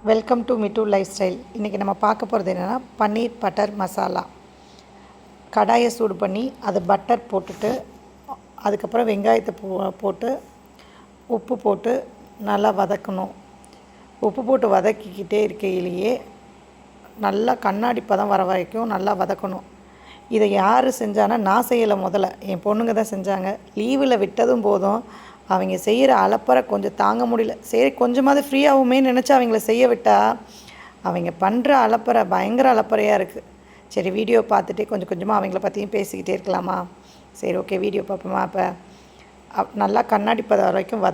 Welcome to Mittu life style. இன்றைக்கி நம்ம பார்க்க போகிறது என்னென்னா பன்னீர் பட்டர் மசாலா. கடாயை சூடு பண்ணி அது பட்டர் போட்டுட்டு அதுக்கப்புறம் வெங்காயத்தை போட்டு உப்பு போட்டு நல்லா வதக்கணும். உப்பு போட்டு வதக்கிக்கிட்டே இருக்கையிலேயே நல்லா கண்ணாடி பதம் வர வரைக்கும் நல்லா வதக்கணும். இதை யார் செஞ்சானா நான் செய்யலை, முதல்ல என் பொண்ணுங்க தான் செஞ்சாங்க. லீவில் விட்டதும் போதும் அவங்க செய்கிற அலப்பறை கொஞ்சம் தாங்க முடியல. சரி கொஞ்சமாவது ஃப்ரீயாகுமே நினச்சி அவங்கள செய்ய விட்டால் அவங்க பண்ணுற அலப்பறை பயங்கர அலப்பறையாக இருக்குது. சரி வீடியோ பார்த்துட்டு கொஞ்சம் கொஞ்சமாக அவங்கள பற்றியும் பேசிக்கிட்டே இருக்கலாமா? சரி ஓகே வீடியோ பார்ப்போமா? இப்போ நல்லா கண்ணாடி பதம் வரைக்கும்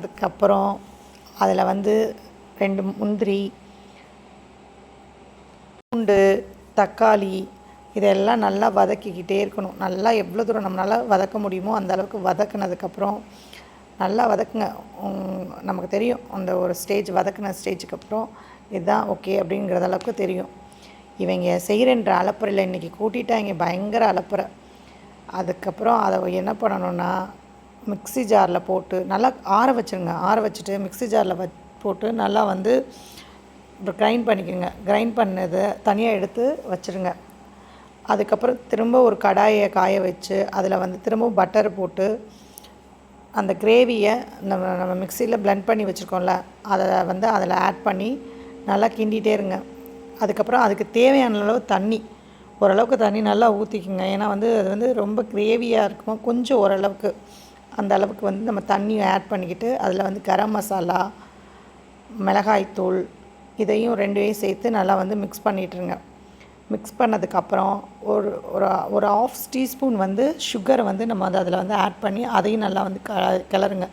அதுக்கப்புறம் அதில் 2 முந்திரி, பூண்டு, தக்காளி இதெல்லாம் நல்லா வதக்கிக்கிட்டே இருக்கணும். நல்லா எவ்வளோ தூரம் நம்மளால் வதக்க முடியுமோ அந்த அளவுக்கு வதக்குனதுக்கப்புறம் நல்லா வதக்குங்க. நமக்கு தெரியும் அந்த ஒரு ஸ்டேஜ் வதக்குன ஸ்டேஜுக்கு அப்புறம் இதுதான் ஓகே அப்படிங்கிறது அளவுக்கு தெரியும். இவங்க செய்கிறன்ற அலப்பறையில் இன்றைக்கி கூட்டிட்டாங்க, பயங்கர அலப்பறை. அதுக்கப்புறம் அதை என்ன பண்ணணுன்னா மிக்ஸி ஜாரில் போட்டு நல்லா ஆற வச்சுருங்க. ஆற வச்சுட்டு மிக்ஸி ஜாரில் போட்டு நல்லா கிரைண்ட் பண்ணிக்கோங்க. கிரைண்ட் பண்ணதை தனியாக எடுத்து வச்சுருங்க. அதுக்கப்புறம் திரும்ப ஒரு கடாயை காய வச்சு அதில் திரும்பவும் பட்டர் போட்டு அந்த கிரேவியை நம்ம மிக்சியில் பிளெண்ட் பண்ணி வச்சுருக்கோம்ல அதை அதில் ஆட் பண்ணி நல்லா கிண்டிகிட்டே இருங்க. அதுக்கப்புறம் அதுக்கு தேவையான அளவு தண்ணி, ஓரளவுக்கு தண்ணி நல்லா ஊற்றிக்குங்க. ஏன்னா அது ரொம்ப கிரேவியாக இருக்கும். கொஞ்சம் ஓரளவுக்கு அந்த அளவுக்கு நம்ம தண்ணியை ஆட் பண்ணிக்கிட்டு அதில் கரம் மசாலா, மிளகாய்த்தூள் இதையும் 2ஐயும் சேர்த்து நல்லா மிக்ஸ் பண்ணிட்டுருங்க. மிக்ஸ் பண்ணதுக்கப்புறம் ஒரு 1/2 டீஸ்பூன் சுகரை நம்ம அதில் ஆட் பண்ணி அதையும் நல்லா கிளறுங்க.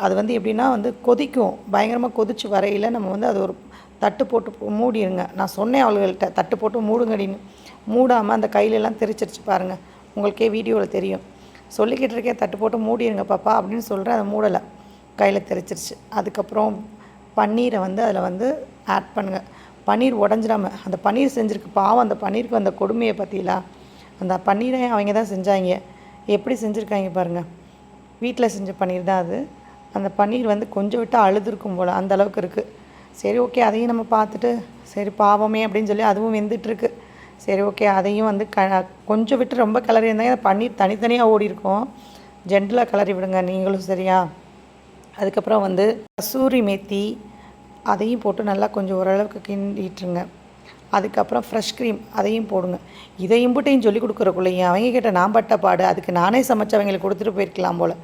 அது எப்படின்னா கொதிக்கும். பயங்கரமாக கொதித்து வரையில் நம்ம அது ஒரு தட்டு போட்டு மூடிடுங்க. நான் சொன்னேன் அவள்கள்கிட்ட தட்டு போட்டு மூடுங்கடின்னு. மூடாமல் அந்த கையிலெல்லாம் தெரிச்சிருச்சு பாருங்கள், உங்களுக்கே வீடியோவில் தெரியும். சொல்லிக்கிட்டு இருக்கேன் தட்டு போட்டு மூடிடுங்க பாப்பா அப்படின்னு சொல்கிறேன், அதை மூடலை, கையில் தெரிச்சிருச்சு. அதுக்கப்புறம் பன்னீரை அதில் ஆட் பண்ணுங்கள். பன்னீர் உடஞ்சிடாமல் அந்த பன்னீர் செஞ்சுருக்கு. பாவம் அந்த பன்னீருக்கு அந்த கொடுமையை பற்றிலா, அந்த பன்னீரை அவங்க தான் செஞ்சாங்க. எப்படி செஞ்சுருக்காங்க பாருங்கள். வீட்டில் செஞ்ச பன்னீர் தான் அது. அந்த பன்னீர் கொஞ்சம் விட்டு அழுதுருக்கும் போல் அந்த அளவுக்கு இருக்குது. சரி ஓகே அதையும் நம்ம பார்த்துட்டு சரி பாவமே அப்படின்னு சொல்லி அதுவும் வெந்துட்டுருக்கு. சரி ஓகே அதையும் கொஞ்சம் விட்டு ரொம்ப கிளறி இருந்தாங்க. பன்னீர் தனித்தனியாக ஓடி இருக்கும். ஜென்டலாக கிளறி விடுங்க நீங்களும், சரியா? அதுக்கப்புறம் கசூரி மேத்தி அதையும் போட்டு நல்லா கொஞ்சம் ஓரளவுக்கு கிண்டிட்டுருங்க. அதுக்கப்புறம் ஃப்ரெஷ் க்ரீம் அதையும் போடுங்க. இதையும் போட்டையும் சொல்லி கொடுக்குறக்குள்ளேயும் அவங்க கிட்ட நான் பட்ட பாடு. அதுக்கு நானே சமைச்சு அவங்களுக்கு கொடுத்துட்டு போயிருக்கலாம் போல்.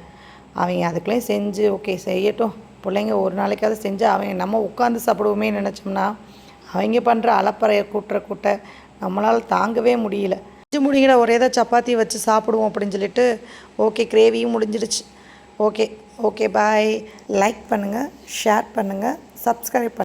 அவங்க அதுக்குள்ளேயும் செஞ்சு ஓகே செய்யட்டும், பிள்ளைங்க ஒரு நாளைக்காவது செஞ்சு நம்ம உட்காந்து சாப்பிடுவோமே நினச்சோம்னா அவங்க பண்ணுற அலப்பறையை கூட்ட நம்மளால் தாங்கவே முடியல. செஞ்சு முடிகிற ஒரே தான் சப்பாத்தி வச்சு சாப்பிடுவோம் அப்படின்னு சொல்லிட்டு ஓகே கிரேவியும் முடிஞ்சிடுச்சு. Okay bye. லைக் பண்ணுங்கள், ஷேர் பண்ணுங்கள், சப்ஸ்கிரைப் பண்ணுங்கள்.